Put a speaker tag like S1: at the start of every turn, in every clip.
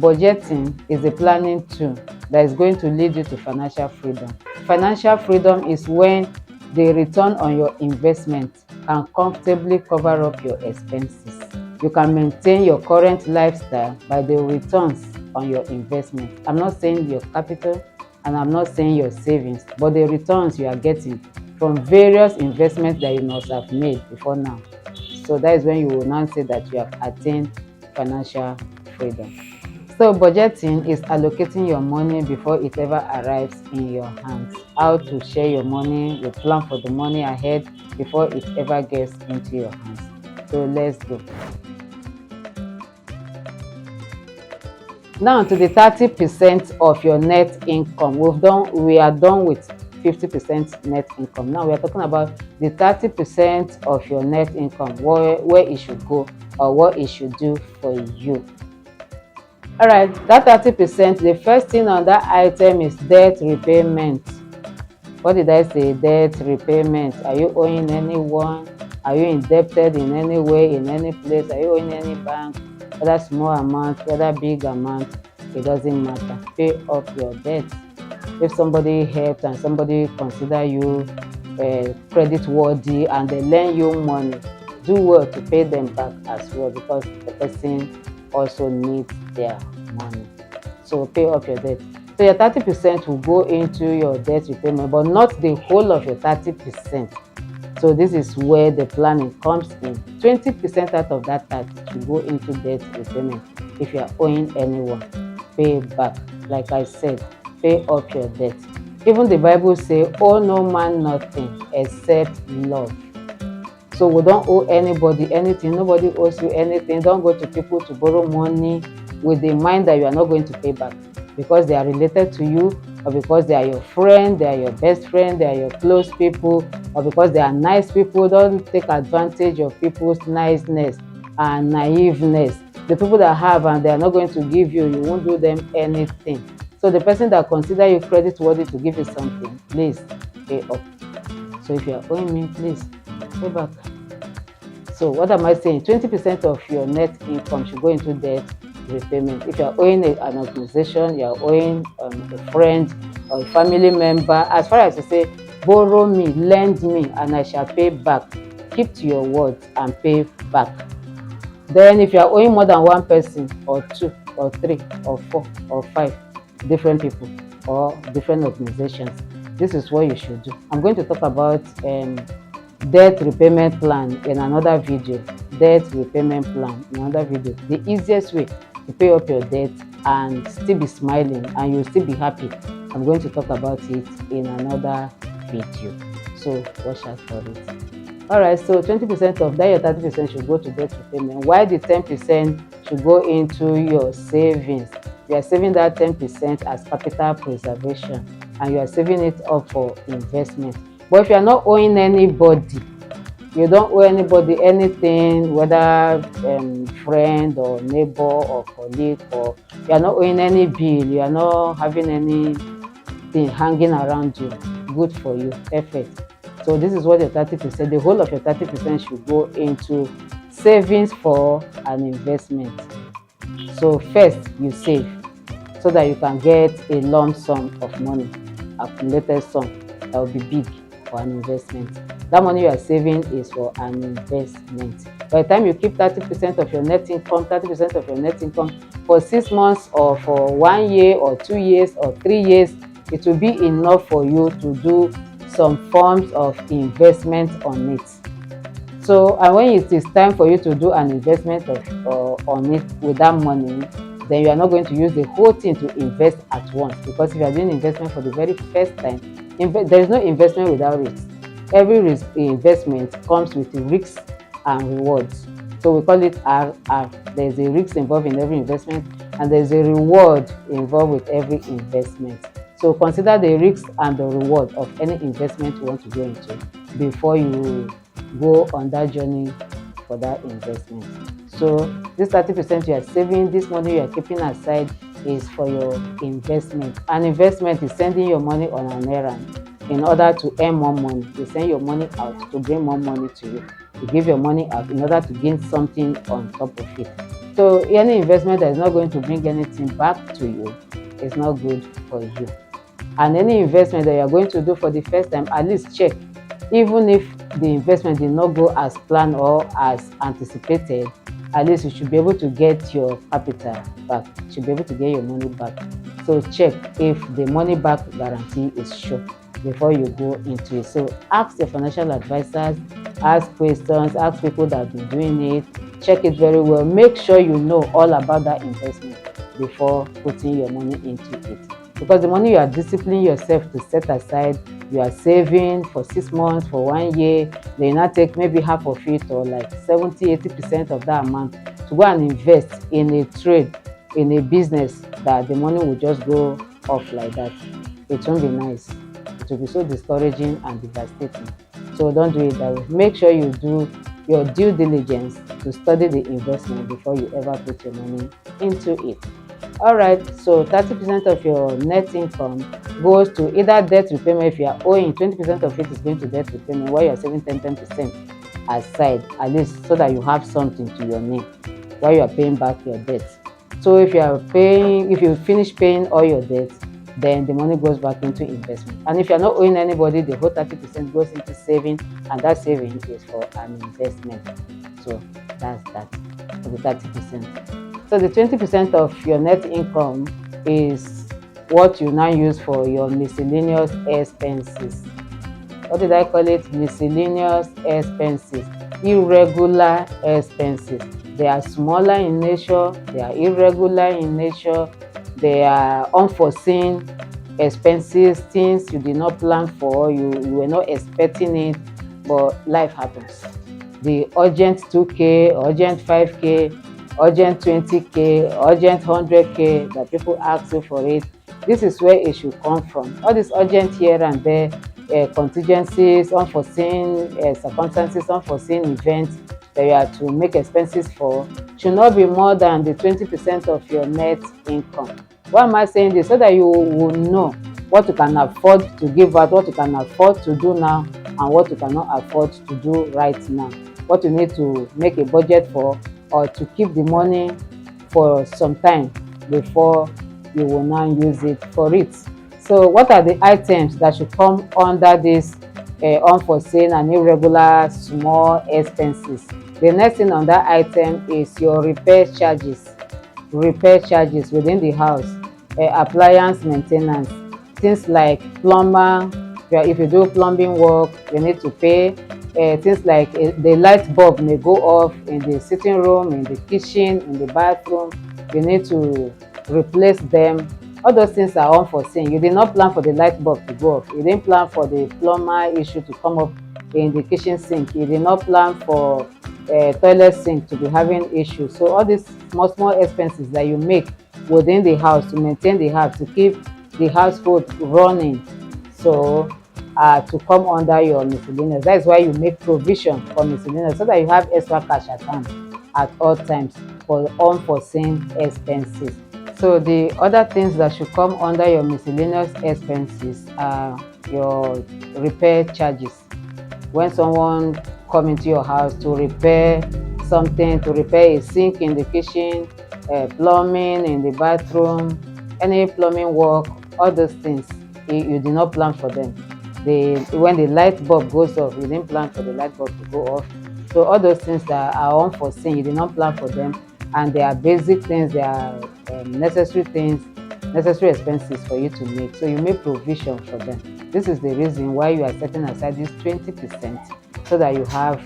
S1: budgeting is a planning tool that is going to lead you to financial freedom. Financial freedom is when the return on your investment can comfortably cover up your expenses. You can maintain your current lifestyle by the returns on your investment. I'm not saying your capital and I'm not saying your savings, but the returns you are getting from various investments that you must have made before now. So that is when you will now say that you have attained financial freedom. So budgeting is allocating your money before it ever arrives in your hands. How to share your money, you plan for the money ahead before it ever gets into your hands. So let's go. Now to the 30% of your net income. We are done with 50% net income. Now we are talking about the 30% of your net income, where it should go or what it should do for you. All right, that 30%, the first thing on that item is debt repayment. What did I say? Debt repayment. Are you owing anyone? Are you indebted in any way, in any place? Are you owing any bank? Whether small amount, whether big amount, it doesn't matter. Pay off your debt. If somebody helped and somebody consider you credit worthy and they lend you money, do well to pay them back as well, because the person also needs their money. So pay off your debt. So your 30% will go into your debt repayment, but not the whole of your 30%. So this is where the planning comes in. 20% out of that 30 should go into debt repayment. If you are owing anyone, pay back. Like I said, pay off your debt. Even the Bible says, owe no man nothing except love. So we don't owe anybody anything. Nobody owes you anything. Don't go to people to borrow money with the mind that you are not going to pay back because they are related to you, or because they are your friend, they are your best friend, they are your close people, or because they are nice people. Don't take advantage of people's niceness and naiveness. The people that have and they are not going to give you, you won't do them anything. So the person that consider you credit worthy to give you something, please pay up. So if you are owing me, please pay back. So what am I saying? 20% of your net income should go into debt repayment. If you are owing an organization, you are owing a friend or a family member, as far as you say, borrow me, lend me, and I shall pay back. Keep to your words and pay back. Then if you are owing more than one person, or two, or three, or four, or five different people, or different organizations, this is what you should do. I'm going to talk about debt repayment plan in another video. Debt repayment plan in another video. The easiest way to pay up your debt and still be smiling and you'll still be happy. I'm going to talk about it in another video. So watch out for it. Alright, so 20% of that, your 30% should go to debt repayment. While the 10% should go into your savings. You are saving that 10% as capital preservation and you are saving it up for investment. But if you are not owing anybody, you don't owe anybody anything, whether friend or neighbor or colleague, or you are not owing any bill, you are not having anything hanging around you, good for you, perfect. So this is what your 30%, the whole of your 30% should go into savings for an investment. So first you save so that you can get a lump sum of money, accumulated sum that will be big for an investment. That money you are saving is for an investment. By the time you keep 30% of your net income, 30% of your net income for 6 months or for 1 year or 2 years or 3 years, it will be enough for you to do some forms of investment on it. So, and when it is time for you to do an investment on it with that money, then you are not going to use the whole thing to invest at once, because if you are doing investment for the very first time, there is no investment without risk. Every investment comes with risks and rewards. So we call it RR. There is a risk involved in every investment and there is a reward involved with every investment. So consider the risk and the reward of any investment you want to go into before you go on that journey for that investment. So this 30% you are saving, this money you are keeping aside is for your investment. An investment is sending your money on an errand in order to earn more money. You send your money out to bring more money to you. You give your money out in order to gain something on top of it. So any investment that is not going to bring anything back to you is not good for you. And any investment that you are going to do for the first time, at least check. Even if the investment did not go as planned or as anticipated, at least you should be able to get your capital back. You should be able to get your money back. So check if the money back guarantee is sure before you go into it. So ask your financial advisors, ask questions, ask people that have been doing it, check it very well. Make sure you know all about that investment before putting your money into it. Because the money you are disciplining yourself to set aside, you are saving for 6 months, for 1 year, then you now take maybe half of it or like 70-80% of that amount to go and invest in a trade, in a business that the money will just go off like that. It won't be nice. It will be so discouraging and devastating. So don't do it that way. Make sure you do your due diligence to study the investment before you ever put your money into it. All right, so 30% of your net income goes to either debt repayment. If you are owing, 20% of it is going to debt repayment, while you are saving 10% aside, at least so that you have something to your name while you are paying back your debt. So if you finish paying all your debts, then the money goes back into investment. And if you're not owing anybody, the whole 30% goes into saving, and that saving is for an investment. So that's that for the 30%. So the 20% of your net income is what you now use for your miscellaneous expenses. What did I call it? Miscellaneous expenses, irregular expenses. They are smaller in nature, they are irregular in nature, they are unforeseen expenses, things you did not plan for, you were not expecting it, but life happens. The urgent 2K, urgent 5K, urgent 20K, urgent 100K that people ask you for it. This is where it should come from. All this urgent here and there, contingencies, unforeseen circumstances, unforeseen events that you have to make expenses for should not be more than the 20% of your net income. Why am I saying this? So that you will know what you can afford to give out, what you can afford to do now, and what you cannot afford to do right now. What you need to make a budget for, or to keep the money for some time before you will now use it for it. So what are the items that should come under this unforeseen and irregular small expenses? The next thing on that item is your repair charges. Repair charges within the house, appliance maintenance, things like plumber. If you do plumbing work, you need to pay. Things like the light bulb may go off in the sitting room, in the kitchen, in the bathroom. You need to replace them. All those things are unforeseen. You did not plan for the light bulb to go off. You didn't plan for the plumber issue to come up in the kitchen sink. You did not plan for toilet sink to be having issues. So all these small expenses that you make within the house to maintain the house, to keep the household running, so to come under your miscellaneous. That is why you make provision for miscellaneous, so that you have extra cash at hand at all times for unforeseen expenses. So the other things that should come under your miscellaneous expenses are your repair charges. When someone come into your house to repair something, to repair a sink in the kitchen, plumbing in the bathroom, any plumbing work, all those things, you did not plan for them. When the light bulb goes off, you didn't plan for the light bulb to go off. So all those things that are unforeseen, you did not plan for them, and they are basic things, they are necessary things, necessary expenses for you to make. So you make provision for them. This is the reason why you are setting aside this 20%, so that you have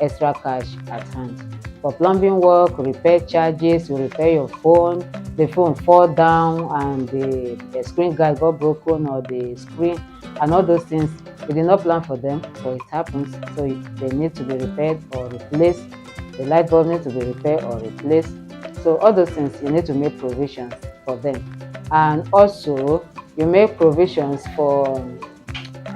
S1: extra cash at hand. For plumbing work, repair charges, you repair your phone, the phone fall down and the screen guard got broken, or the screen, and all those things, you did not plan for them, but it happens. So they need to be repaired or replaced. The light bulb needs to be repaired or replaced. So all those things, you need to make provisions for them. And also, you make provisions for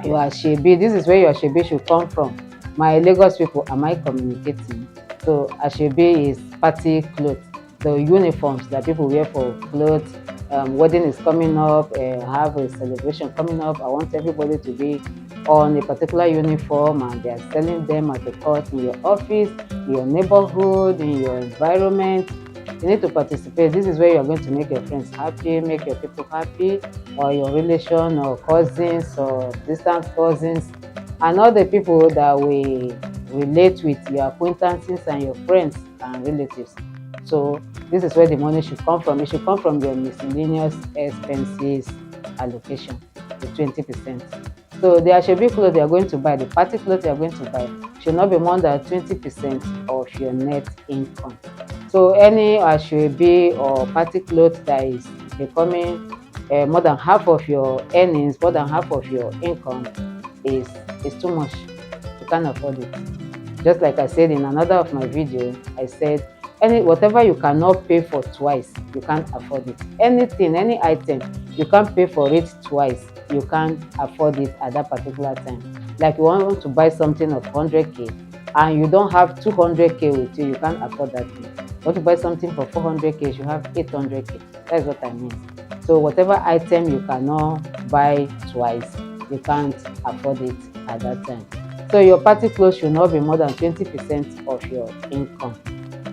S1: your ashebi. This is where your ashebi should come from. My Lagos people, am I communicating? So ashebi is party clothes, the uniforms that people wear for clothes. Wedding is coming up, have a celebration coming up. I want everybody to be on a particular uniform, and they are selling them at the cost in your office, in your neighborhood, in your environment. You need to participate. This is where you're going to make your friends happy, make your people happy, or your relation or cousins or distant cousins, and all the people that we relate with, your acquaintances and your friends and relatives. So this is where the money should come from. It should come from your miscellaneous expenses allocation, the 20%. So there should be clothes you are going to buy, the party clothes you are going to buy should not be more than 20% of your net income. So any asoebi or party clothes that is becoming more than half of your earnings, more than half of your income is too much. You can't afford it. Just like I said in another of my video, I said whatever you cannot pay for twice, you can't afford it. Anything, any item, you can't pay for it twice, you can't afford it at that particular time. Like you want to buy something of 100k and you don't have 200k with you, you can't afford that thing. You want to buy something for 400k, you have 800k. That's what I mean. So whatever item you cannot buy twice, you can't afford it at that time. So your party clothes should not be more than 20% of your income.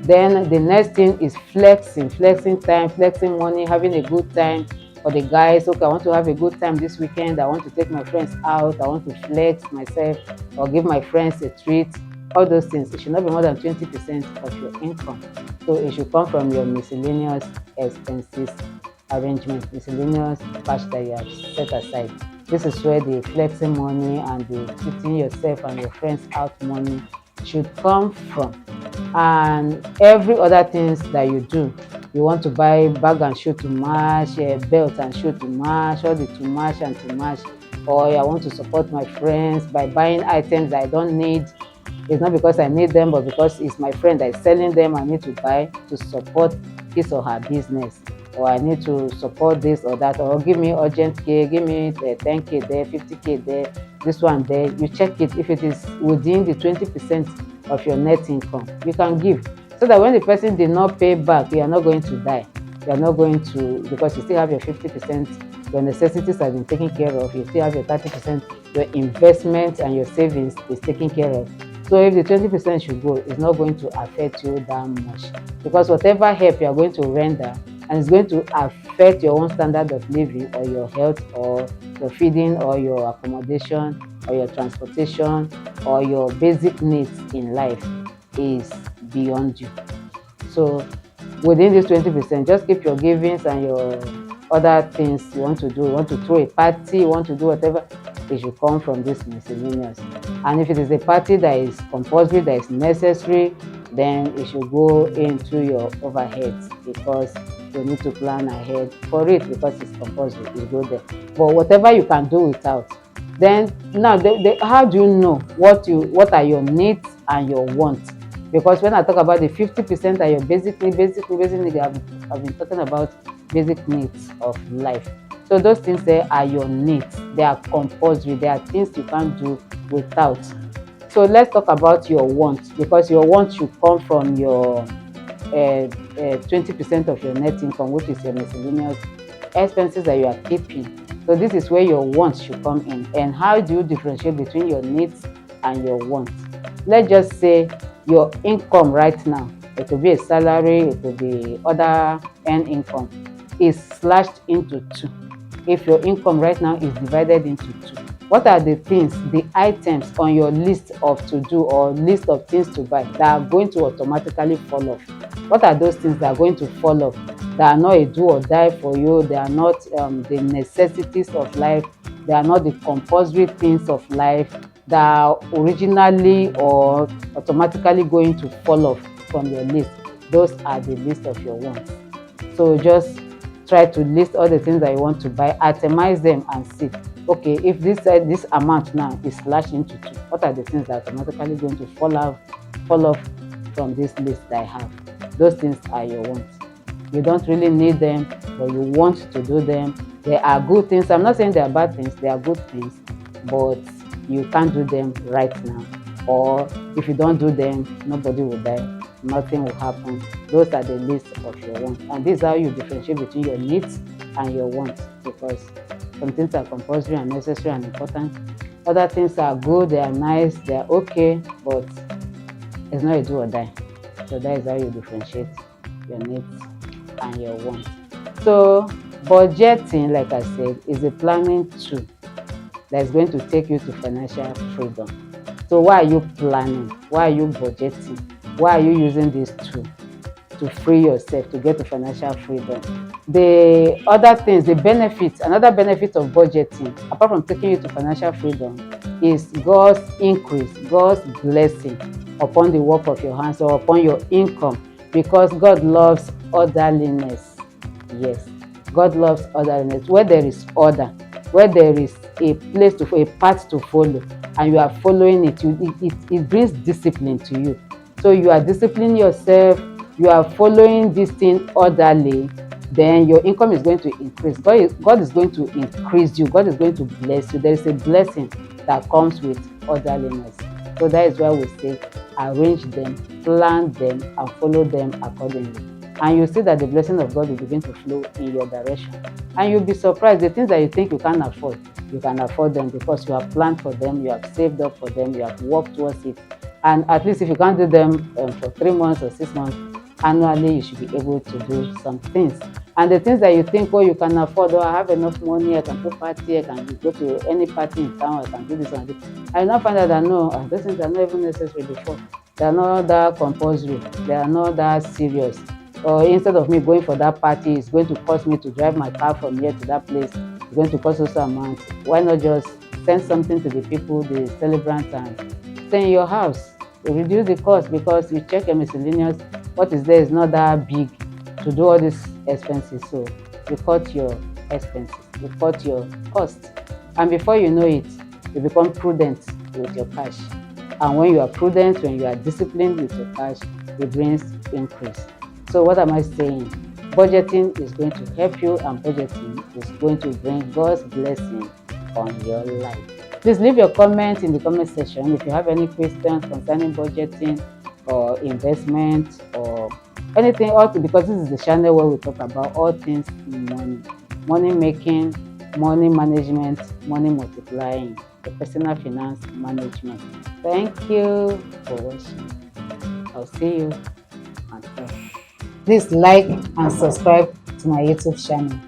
S1: Then the next thing is flexing time, flexing money, having a good time. For the guys, okay, I want to have a good time this weekend, I want to take my friends out, I want to flex myself or give my friends a treat. All those things, it should not be more than 20% of your income. So it should come from your miscellaneous expenses arrangement, miscellaneous cash that you have set aside. This is where the flexing money and the treating yourself and your friends out money should come from. And every other things that you do, you want to buy bag and shoe to match, belt and shoe to match, all the to match and to match, or I want to support my friends by buying items that I don't need. It's not because I need them, but because it's my friend that is selling them. I need to buy to support his or her business, or I need to support this or that, or give me urgent care, give me 10k there, 50k there, this one there. You check it. If it is within the 20% of your net income, you can give, so that when the person did not pay back, you are not going to die. You are not going to, because you still have your 50%, your necessities have been taken care of, you still have your 30%, your investment and your savings is taken care of. So if the 20% should go, it's not going to affect you that much, because whatever help you are going to render, and it's going to affect your own standard of living or your health or your feeding or your accommodation or your transportation or your basic needs in life, is beyond you. So within this 20%, just keep your givings and your other things you want to do. You want to throw a party, you want to do whatever, it should come from this miscellaneous. And if it is a party that is compulsory, that is necessary, then it should go into your overheads, because you need to plan ahead for it, because it's compulsory, it go there. But whatever you can do without, then now how do you know what are your needs and your wants? Because when I talk about the 50% are your basic needs, I've been talking about basic needs of life. So those things there are your needs. They are compulsory. They are things you can't do without. So let's talk about your wants, because your wants should come from your 20% of your net income, which is your miscellaneous expenses that you are keeping. So this is where your wants should come in. And how do you differentiate between your needs and your wants? Let's just say your income right now, it could be a salary, it could be other earned income, is slashed into two. If your income right now is divided into two, what are the things, the items on your list of to do or list of things to buy that are going to automatically fall off? What are those things that are going to fall off, that are not a do or die for you? They are not the necessities of life. They are not the compulsory things of life that are originally or automatically going to fall off from your list. Those are the list of your wants. So just try to list all the things that you want to buy, itemize them and see, okay, if this amount now is slashed into two, what are the things that are automatically going to fall off from this list that I have? Those things are your wants. You don't really need them, but you want to do them. They are good things. I'm not saying they are bad things, they are good things, but you can't do them right now. Or if you don't do them, nobody will die, nothing will happen. Those are the list of your wants. And this is how you differentiate between your needs and your wants, because some things are compulsory and necessary and important. Other things are good, they are nice, they are okay, but it's not a do or die. So that is how you differentiate. your needs and your wants. So budgeting, like I said, is a planning tool that's going to take you to financial freedom. So why are you planning? Why are you budgeting? Why are you using this tool? To free yourself, to get to financial freedom. The other things, the benefits, another benefit of budgeting, apart from taking you to financial freedom, is God's increase, God's blessing upon the work of your hands or upon your income, because God loves orderliness. Yes, God loves orderliness. Where there is order, where there is a place to, a path to follow, and you are following it, it brings discipline to you. So you are disciplining yourself, you are following this thing orderly, then your income is going to increase. God is going to increase you. God is going to bless you. There is a blessing that comes with orderliness. So that is why we say arrange them, plan them, and follow them accordingly. And you see that the blessing of God will begin to flow in your direction. And you'll be surprised, the things that you think you can't afford, you can afford them because you have planned for them, you have saved up for them, you have worked towards it. And at least if you can't do them for 3 months or 6 months, annually you should be able to do some things. And the things that you think, oh, you can afford, oh, I have enough money, I can go party, I can go to any party in town, I can do this and this. I now find out that no, those things are not even necessary before. They are not that compulsory, they are not that serious. Or instead of me going for that party, it's going to cost me to drive my car from here to that place, it's going to cost us amount. Why not just send something to the people, the celebrants, and stay in your house to reduce the cost? Because you check your miscellaneous, what is there is not that big to do all these expenses. So you cut your expenses, you cut your costs, and before you know it, you become prudent with your cash. And when you are prudent, when you are disciplined with your cash, it brings increase. So what am I saying? Budgeting is going to help you, and budgeting is going to bring God's blessing on your life. Please leave your comment in the comment section if you have any questions concerning budgeting or investment or anything, because this is the channel where we talk about all things money, money making, money management, money multiplying, the personal finance management. Thank you for watching. I'll see you on top. Please like and subscribe to my YouTube channel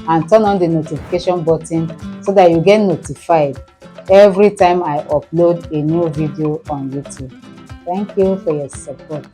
S1: and turn on the notification button so that you get notified every time I upload a new video on YouTube. Thank you for your support.